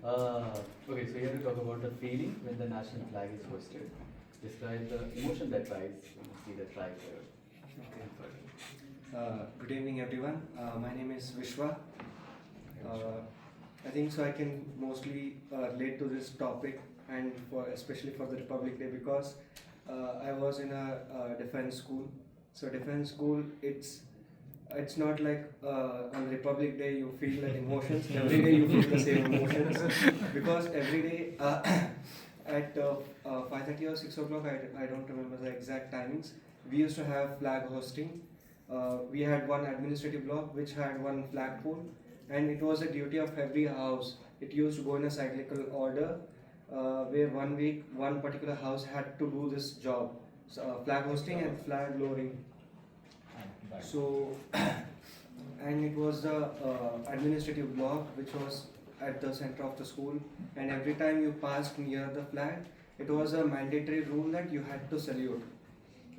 Uh, okay, so here we talk about the feeling when the national flag is hoisted. Describe the emotion that rises when you see the flag there. Okay. Good evening, everyone. My name is Vishwa. Uh, I think so. I can mostly relate to this topic, and for especially for the Republic Day because I was in a defense school. So defense school, it's not like on Republic Day you feel that emotions. Every day you feel the same emotions because every day at 5:30 or 6 o'clock, I don't remember the exact timings. We used to have flag hosting. We had one administrative block which had one flagpole, and it was a duty of every house. It used to go in a cyclical order, where one week one particular house had to do this job, so, flag hosting and flag lowering. So, and it was the administrative block which was at the center of the school, and every time you passed near the flag, it was a mandatory rule that you had to salute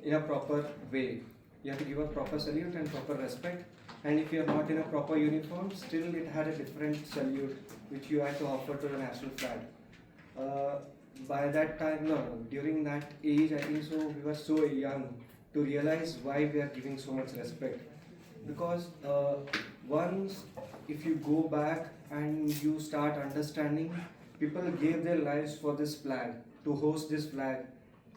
in a proper way. You have to give a proper salute and proper respect. And if you are not in a proper uniform, still it had a different salute which you had to offer to the national flag. Uh, by that time, no, during that age, I think so, we were so young to realize why we are giving so much respect. Because once, if you go back and you start understanding, people gave their lives for this flag, to host this flag,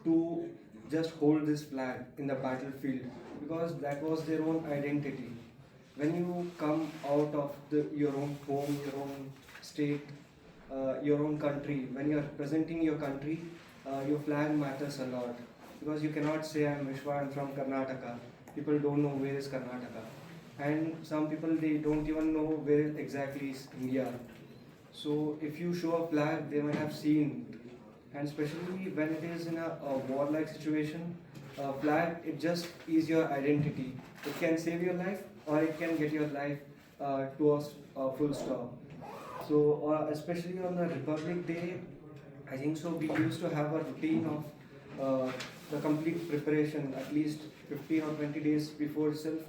to just hold this flag in the battlefield, because that was their own identity. When you come out of your own home, your own state, your own country, when you are representing your country, your flag matters a lot. Because you cannot say I'm Vishwa, I'm from Karnataka. People don't know where is Karnataka. And some people, they don't even know where exactly is India. So if you show a flag, they might have seen. And especially when it is in a war-like situation, a flag, it just is your identity. It can save your life or it can get your life to a full stop. So especially on the Republic Day, I think so we used to have a routine of the complete preparation, at least 15 or 20 days before itself,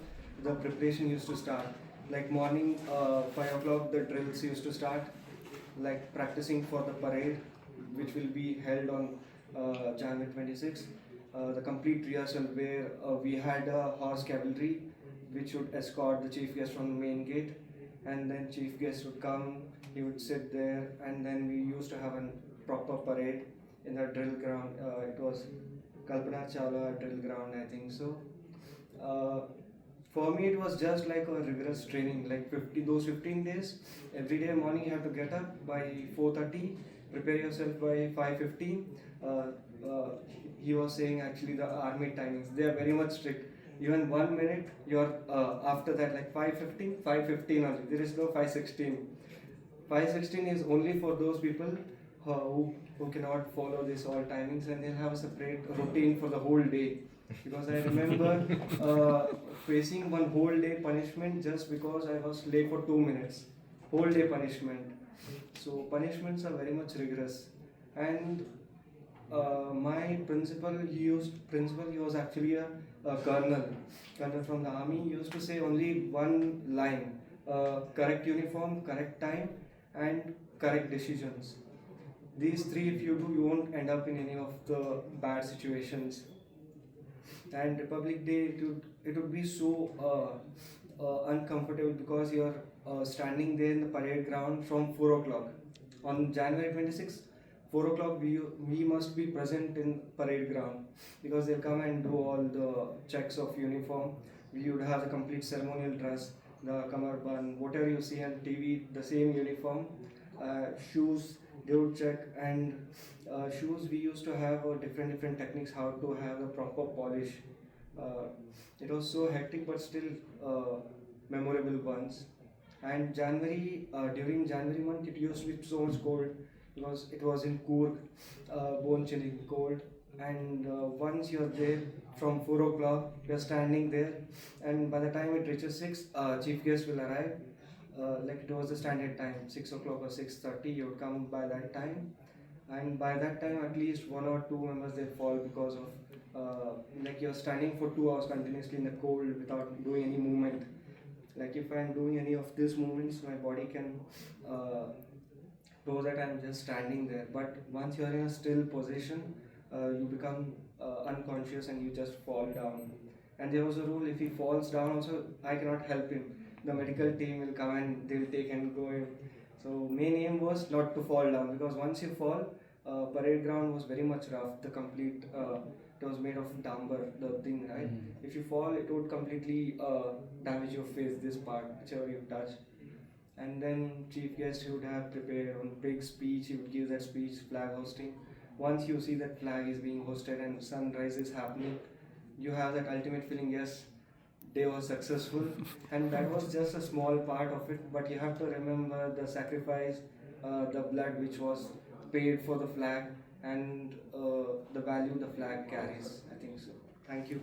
the preparation used to start. Like morning, 5 o'clock, the drills used to start, like practicing for the parade, which will be held on January 26th. The complete rehearsal where we had a horse cavalry which would escort the chief guest from the main gate, and then chief guest would come, he would sit there, and then we used to have a proper parade in the drill ground. It was Kalpana Chawla drill ground, I think so. Uh, for me, it was just like a rigorous training, like 15 days. Every day morning, you have to get up by 4:30, prepare yourself by 5:15. Uh, uh, he was saying actually the army timings, they are very much strict. Even 1 minute, you're after that, like 5:15, 5:15 only. There is no 5:16. 5:16 is only for those people who cannot follow this all timings, and they'll have a separate routine for the whole day. Because I remember facing one whole day punishment just because I was late for 2 minutes. Whole day punishment. So punishments are very much rigorous. And my principal, he was actually a colonel from the army. He used to say only one line: correct uniform, correct time, and correct decisions. These three, if you do, you won't end up in any of the bad situations. And Republic Day, it would be so uncomfortable because you're standing there in the parade ground from 4 o'clock. On January 26th, 4 o'clock, we must be present in parade ground because they'll come and do all the checks of uniform. We would have the complete ceremonial dress, the kamarban, whatever you see on TV, the same uniform, shoes, they would check, and shoes we used to have different techniques how to have the proper polish. uh, it was so hectic but still memorable ones. And January, during January month, it used to be so much cold because it was in Coorg, bone chilling cold. And once you're there from 4 o'clock, you're standing there, and by the time it reaches 6, chief guest will arrive. Like it was the standard time, 6 o'clock or 6:30, you would come by that time. And by that time, at least one or two members they fall because of like you're standing for 2 hours continuously in the cold without doing any movement. Like if I'm doing any of these movements, my body can uh, though that I'm just standing there. But once you're in a still position, you become unconscious and you just fall down. And there was a rule: if he falls down, also I cannot help him. The medical team will come and they'll take and go him. So main aim was not to fall down, because once you fall, parade ground was very much rough. The complete it was made of dambar, the thing, right? If you fall, it would completely damage your face, this part, whichever you touch. And then chief guest, he would have prepared one big speech. He would give that speech, flag hosting. Once you see that flag is being hosted and sunrise is happening, you have that ultimate feeling, yes, day was successful. And that was just a small part of it, but you have to remember the sacrifice, the blood which was paid for the flag, and the value the flag carries. I think so. Thank you.